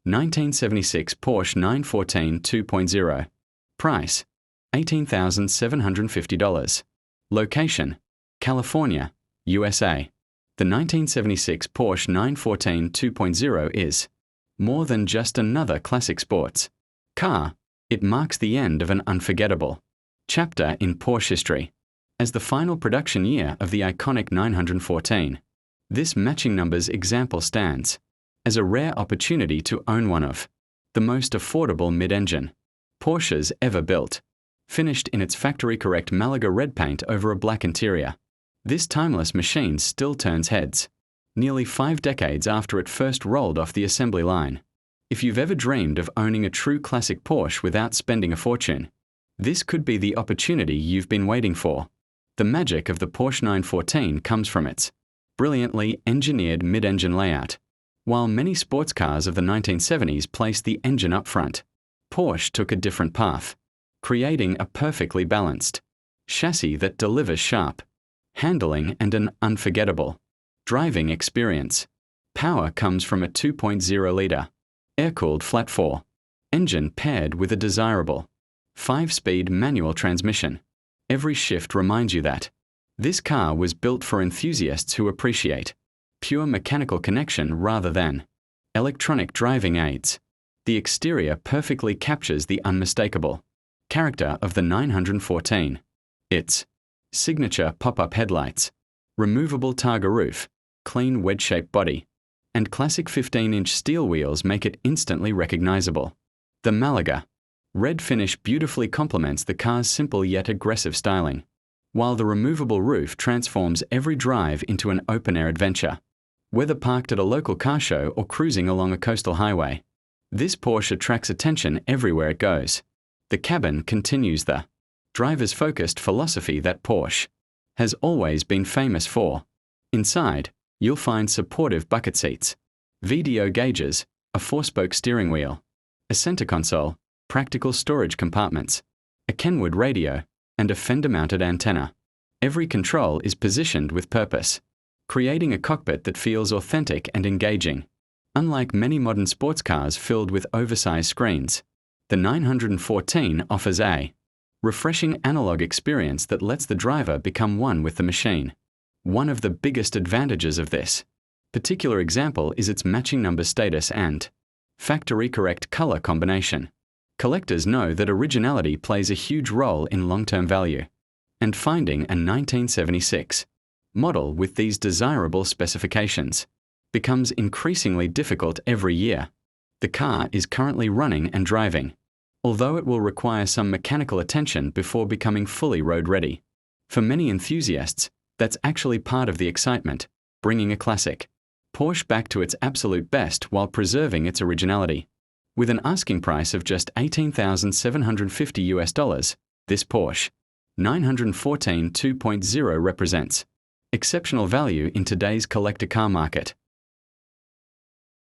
1976 Porsche 914 2.0. Price: $18,750. Location: California, USA. The 1976 Porsche 914 2.0 is more than just another classic sports car. It marks the end of an unforgettable chapter in Porsche history. As the final production year of the iconic 914, this matching numbers example stands as a rare opportunity to own one of the most affordable mid-engine Porsches ever built. Finished in its factory-correct Malaga red paint over a black interior, this timeless machine still turns heads, nearly 5 decades after it first rolled off the assembly line. If you've ever dreamed of owning a true classic Porsche without spending a fortune, this could be the opportunity you've been waiting for. The magic of the Porsche 914 comes from its brilliantly engineered mid-engine layout. While many sports cars of the 1970s placed the engine up front, Porsche took a different path, creating a perfectly balanced chassis that delivers sharp handling and an unforgettable driving experience. Power comes from a 2.0-liter air-cooled flat-4 engine paired with a desirable 5-speed manual transmission. Every shift reminds you that this car was built for enthusiasts who appreciate pure mechanical connection rather than electronic driving aids. The exterior perfectly captures the unmistakable character of the 914. Its signature pop-up headlights, removable Targa roof, clean wedge-shaped body, and classic 15-inch steel wheels make it instantly recognizable. The Malaga red finish beautifully complements the car's simple yet aggressive styling, while the removable roof transforms every drive into an open-air adventure. Whether parked at a local car show or cruising along a coastal highway, this Porsche attracts attention everywhere it goes. The cabin continues the driver's-focused philosophy that Porsche has always been famous for. Inside, you'll find supportive bucket seats, VDO gauges, a 4-spoke steering wheel, a center console, practical storage compartments, a Kenwood radio, and a fender-mounted antenna. Every control is positioned with purpose, creating a cockpit that feels authentic and engaging. Unlike many modern sports cars filled with oversized screens, the 914 offers a refreshing analog experience that lets the driver become one with the machine. One of the biggest advantages of this particular example is its matching number status and factory-correct color combination. Collectors know that originality plays a huge role in long-term value, and finding a 1976 model with these desirable specifications becomes increasingly difficult every year. The car is currently running and driving, although it will require some mechanical attention before becoming fully road-ready. For many enthusiasts, that's actually part of the excitement, bringing a classic Porsche back to its absolute best while preserving its originality. With an asking price of just $18,750, this Porsche 914 2.0 represents exceptional value in today's collector car market.